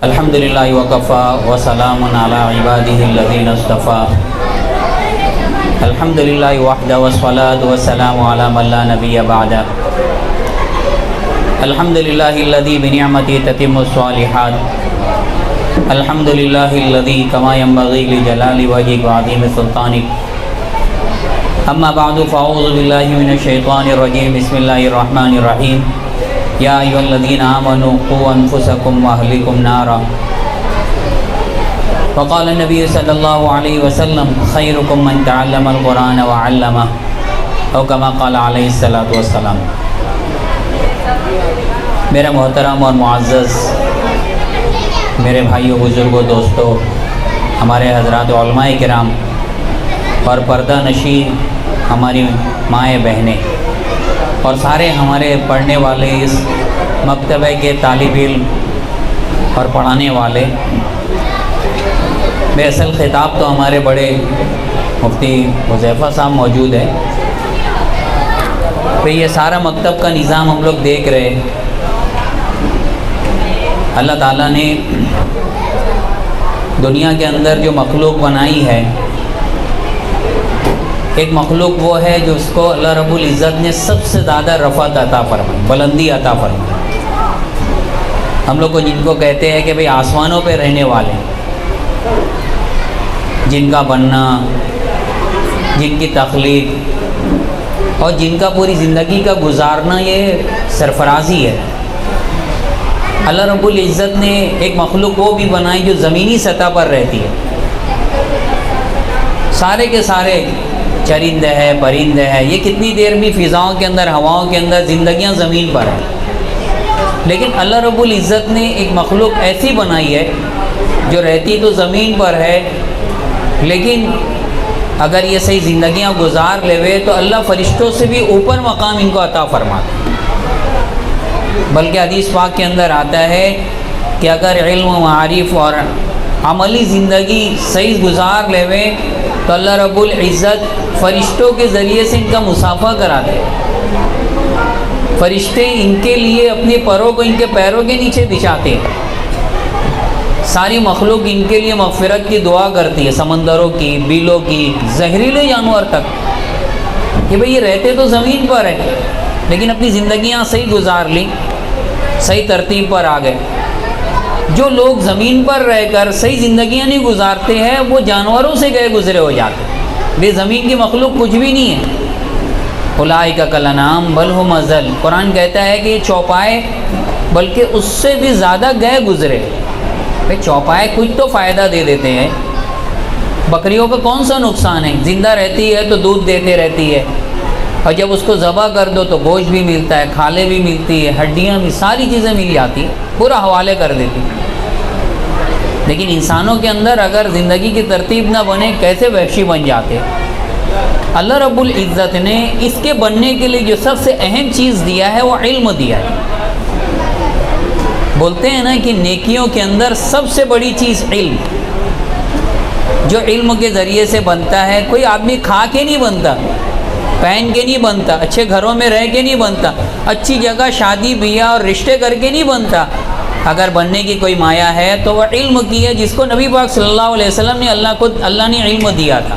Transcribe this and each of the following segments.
الحمدللہ وکفا وسلام علی عبادہ الذین اصطفیٰ الحمدللہ وحدہ والصلاۃ والسلام علی من لا نبی بعدہ الحمدللہ الذی بنعمتہ تتم الصالحات الحمدللہ الذی کما ینبغی لجلال وجہہ وعظیم سلطانہ اما بعد فاعوذ باللہ من الشیطان الرجیم بسم اللہ الرحمن الرحیم یا ایھا الذین آمنوا قوا انفسکم واہلکم نارا وقال النبی صلی اللہ علیہ وسلم خیرکم من تعلم القرآن وعلمہ او کما قال علیہ الصلاۃ والسلام۔ میرے محترم اور معزز میرے بھائیوں بزرگوں دوستوں، ہمارے حضرات علماء کرام اور پردہ نشین ہماری مائیں بہنیں اور سارے ہمارے پڑھنے والے اس مکتبہ کے طالب علم اور پڑھانے والے، بے اصل خطاب تو ہمارے بڑے مفتی حذیفہ صاحب موجود ہیں۔ پھر یہ سارا مکتب کا نظام ہم لوگ دیکھ رہے ہیں۔ اللہ تعالیٰ نے دنیا کے اندر جو مخلوق بنائی ہے، ایک مخلوق وہ ہے جو اس کو اللہ رب العزت نے سب سے زیادہ رفعت عطا فرمائی، بلندی عطا فرمائی۔ ہم لوگ کو جن کو کہتے ہیں کہ بھئی آسمانوں پہ رہنے والے، جن کا بننا، جن کی تخلیق اور جن کا پوری زندگی کا گزارنا یہ سرفرازی ہے۔ اللہ رب العزت نے ایک مخلوق وہ بھی بنائی جو زمینی سطح پر رہتی ہے، سارے کے سارے چرندے ہے، پرندے ہے، یہ کتنی دیر بھی فضاؤں کے اندر، ہواؤں کے اندر زندگیاں زمین پر ہیں، لیکن اللہ رب العزت نے ایک مخلوق ایسی بنائی ہے جو رہتی تو زمین پر ہے، لیکن اگر یہ صحیح زندگیاں گزار لے تو اللہ فرشتوں سے بھی اوپر مقام ان کو عطا فرماتا ہے۔ بلکہ حدیث پاک کے اندر آتا ہے کہ اگر علم و معارف اور عملی زندگی صحیح گزار لے تو اللہ رب العزت فرشتوں کے ذریعے سے ان کا مصافحہ کراتے ہیں۔ فرشتے ان کے لیے اپنے پروں کو ان کے پیروں کے نیچے بچھاتے ہیں۔ ساری مخلوق ان کے لیے مغفرت کی دعا کرتی ہے، سمندروں کی، بیلوں کی، زہریلے جانور تک، کہ بھئی یہ رہتے تو زمین پر ہے لیکن اپنی زندگیاں صحیح گزار لیں، صحیح ترتیب پر آ گئے۔ جو لوگ زمین پر رہ کر صحیح زندگیاں نہیں گزارتے ہیں وہ جانوروں سے گئے گزرے ہو جاتے ہیں۔ بے زمین کی مخلوق کچھ بھی نہیں ہے۔ اولئک کالانعام بل ھم اضل، قرآن کہتا ہے کہ یہ چوپائے بلکہ اس سے بھی زیادہ گئے گزرے۔ بھائی چوپائے کچھ تو فائدہ دے دیتے ہیں، بکریوں کا کون سا نقصان ہے؟ زندہ رہتی ہے تو دودھ دیتے رہتی ہے، اور جب اس کو ذبح کر دو تو گوشت بھی ملتا ہے، کھالیں بھی ملتی ہے، ہڈیاں بھی، ساری چیزیں مل جاتی ہیں، پورا حوالے کر دیتی ہیں۔ لیکن انسانوں کے اندر اگر زندگی کی ترتیب نہ بنے کیسے وحشی بن جاتے۔ اللہ رب العزت نے اس کے بننے کے لیے جو سب سے اہم چیز دیا ہے وہ علم دیا ہے۔ بولتے ہیں نا کہ نیکیوں کے اندر سب سے بڑی چیز علم، جو علم کے ذریعے سے بنتا ہے۔ کوئی آدمی کھا کے نہیں بنتا، پہن کے نہیں بنتا، اچھے گھروں میں رہ کے نہیں بنتا، اچھی جگہ شادی بیاہ اور رشتے کر کے نہیں بنتا۔ اگر بننے کی کوئی مایا ہے تو وہ علم کی ہے، جس کو نبی پاک صلی اللہ علیہ وسلم نے اللہ نے علم دیا تھا۔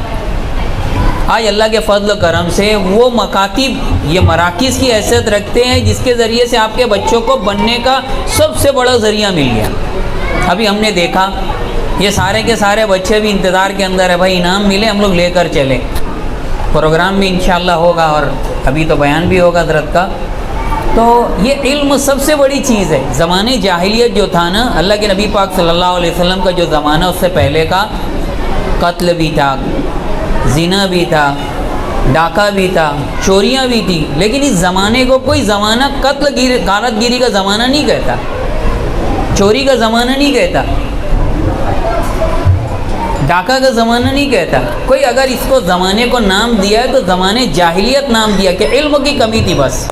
آج اللہ کے فضل و کرم سے وہ مکاتب، یہ مراکز کی حیثیت رکھتے ہیں جس کے ذریعے سے آپ کے بچوں کو بننے کا سب سے بڑا ذریعہ مل گیا۔ ابھی ہم نے دیکھا یہ سارے کے سارے بچے بھی انتظار کے اندر ہے، بھائی انعام ملے ہم لوگ لے کر چلیں۔ پروگرام بھی انشاءاللہ ہوگا اور ابھی تو بیان بھی ہوگا حضرت کا۔ تو یہ علم سب سے بڑی چیز ہے۔ زمانے جاہلیت جو تھا نا، اللہ کے نبی پاک صلی اللہ علیہ وسلم کا جو زمانہ اس سے پہلے کا، قتل بھی تھا، زنا بھی تھا، ڈاکہ بھی تھا، چوریاں بھی تھی، لیکن اس زمانے کو کوئی زمانہ غارت گیری کا زمانہ نہیں کہتا، چوری کا زمانہ نہیں کہتا، ڈاکہ کا زمانہ نہیں کہتا۔ کوئی اگر اس کو زمانے کو نام دیا ہے تو زمانے جاہلیت نام دیا کہ علم کی کمی تھی بس۔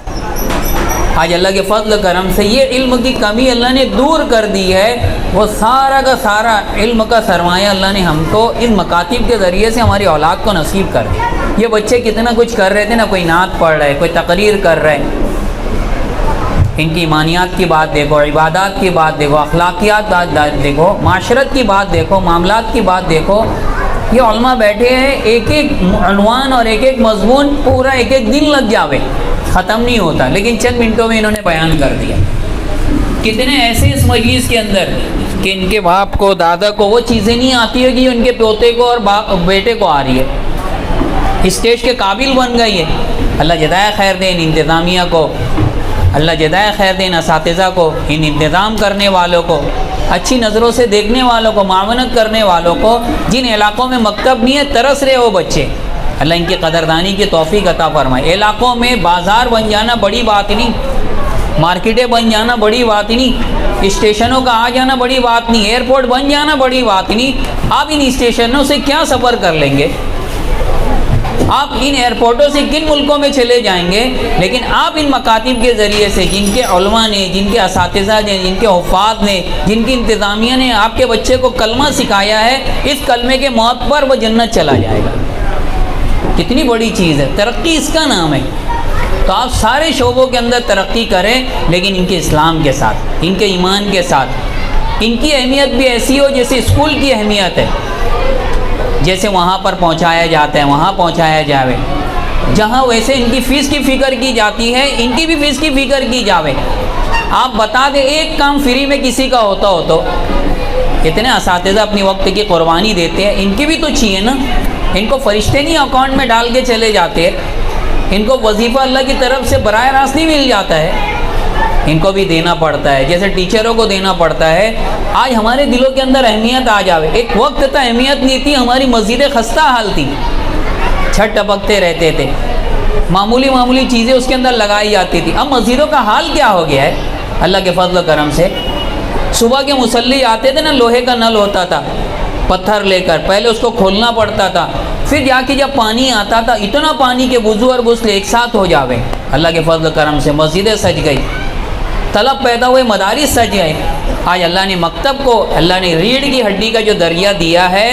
آج اللہ کے فضل و کرم سے یہ علم کی کمی اللہ نے دور کر دی ہے، وہ سارا کا سارا علم کا سرمایہ اللہ نے ہم کو ان مکاتب کے ذریعے سے ہماری اولاد کو نصیب کر دیا۔ یہ بچے کتنا کچھ کر رہے تھے نا، کوئی نعت پڑھ رہے، کوئی تقریر کر رہے، ان کی ایمانیات کی بات دیکھو، عبادات کی بات دیکھو، اخلاقیات بات دیکھو، معاشرت کی بات دیکھو، معاملات کی بات دیکھو. یہ علماء بیٹھے ہیں، ایک ایک عنوان اور ایک ایک مضمون پورا ایک ایک دن لگ جاوے، ختم نہیں ہوتا، لیکن چند منٹوں میں انہوں نے بیان کر دیا. کتنے ایسے اس مجلس کے اندر کہ ان کے باپ کو، دادا کو وہ چیزیں نہیں آتی ہے کہ ان کے پوتے کو اور بیٹے کو آ رہی ہے، اسٹیج کے قابل بن گئی ہے. اللہ جزائے خیر دے ان انتظامیہ کو، اللہ جزائے خیر دے ان اساتذہ کو، ان انتظام کرنے والوں کو، اچھی نظروں سے دیکھنے والوں کو، معاونت کرنے والوں کو. جن علاقوں میں مکتب نہیں ہے، ترس رہے وہ بچے، اللہ ان کی قدردانی کی توفیق عطا فرمائے. علاقوں میں بازار بن جانا بڑی بات نہیں، مارکیٹیں بن جانا بڑی بات نہیں، اسٹیشنوں کا آ جانا بڑی بات نہیں، ایئرپورٹ بن جانا بڑی بات نہیں. آپ ان اسٹیشنوں سے کیا سفر کر لیں گے؟ آپ ان ایئرپورٹوں سے کن ملکوں میں چلے جائیں گے؟ لیکن آپ ان مکاتب کے ذریعے سے، جن کے علماء نے، جن کے اساتذہ نے، جن کے حفاظ نے، جن کی انتظامیہ نے آپ کے بچے کو کلمہ سکھایا ہے، اس کلمے کے موت پر وہ جنت چلا جائے گا. کتنی بڑی چیز ہے، ترقی اس کا نام ہے. تو آپ سارے شعبوں کے اندر ترقی کریں، لیکن ان کے اسلام کے ساتھ، ان کے ایمان کے ساتھ. ان کی اہمیت بھی ایسی ہو جیسے اسکول کی اہمیت ہے، جیسے وہاں پر پہنچایا جاتا ہے وہاں پہنچایا جاوے. جہاں ویسے ان کی فیس کی فکر کی جاتی ہے، ان کی بھی فیس کی فکر کی جاوے. آپ بتا دیں ایک کام فری میں کسی کا ہوتا ہو تو اتنے اساتذہ اپنی وقت کی قربانی دیتے ہیں، ان کی بھی تو چاہیے نا. ان کو فرشتے نہیں اکاؤنٹ میں ڈال کے چلے جاتے، ان کو وظیفہ اللہ کی طرف سے براہ راست نہیں مل جاتا ہے، ان کو بھی دینا پڑتا ہے، جیسے ٹیچروں کو دینا پڑتا ہے. آج ہمارے دلوں کے اندر اہمیت آ جاوے. ایک وقت تھا اہمیت نہیں تھی، ہماری مسجدیں خستہ حال تھی، چھت ٹپکتے رہتے تھے، معمولی معمولی چیزیں اس کے اندر لگائی جاتی تھی. اب مسجدوں کا حال کیا ہو گیا ہے اللہ کے فضل و کرم سے. صبح کے مصلی آتے تھے نا، لوہے کا نل ہوتا تھا، پتھر لے کر پہلے اس کو کھولنا پڑتا تھا، پھر جا کے جب پانی آتا تھا، اتنا پانی کے وضو اور غسل ایک ساتھ ہو جاوے. اللہ کے فضل و کرم سے مسجدیں سج گئی، طلب پیدا ہوئے، مدارس سج گئے. آج اللہ نے مکتب کو، اللہ نے ریڑھ کی ہڈی کا جو دریا دیا ہے،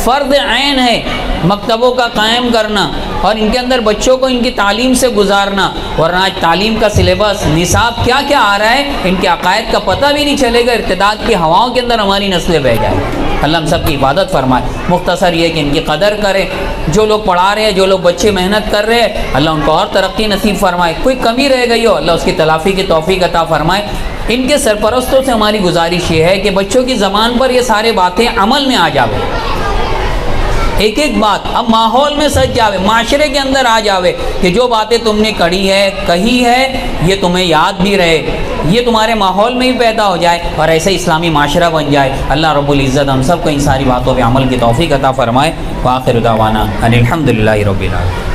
فرض عین ہے مکتبوں کا قائم کرنا اور ان کے اندر بچوں کو ان کی تعلیم سے گزارنا. ورنہ آج تعلیم کا سلیبس، نصاب کیا کیا آ رہا ہے، ان کے عقائد کا پتہ بھی نہیں چلے گا، ارتداد کی ہواؤں کے اندر ہماری نسلیں بہہ جائیں. اللہ ہم سب کی عبادت فرمائے. مختصر یہ کہ ان کی قدر کریں، جو لوگ پڑھا رہے ہیں، جو لوگ بچے محنت کر رہے ہیں، اللہ ان کو اور ترقی نصیب فرمائے. کوئی کمی رہ گئی ہو، اللہ اس کی تلافی کی توفیق عطا فرمائے. ان کے سرپرستوں سے ہماری گزارش یہ ہے کہ بچوں کی زبان پر یہ سارے باتیں عمل میں آ جاوے، ایک ایک بات اب ماحول میں سج جاوے، معاشرے کے اندر آ جاوے کہ جو باتیں تم نے کہی ہے یہ تمہیں یاد بھی رہے، یہ تمہارے ماحول میں ہی پیدا ہو جائے اور ایسے اسلامی معاشرہ بن جائے. اللہ رب العزت ہم سب کو ان ساری باتوں پہ عمل کی توفیق عطا فرمائے. وآخر دعوانا ان الحمدللہ رب العالمین.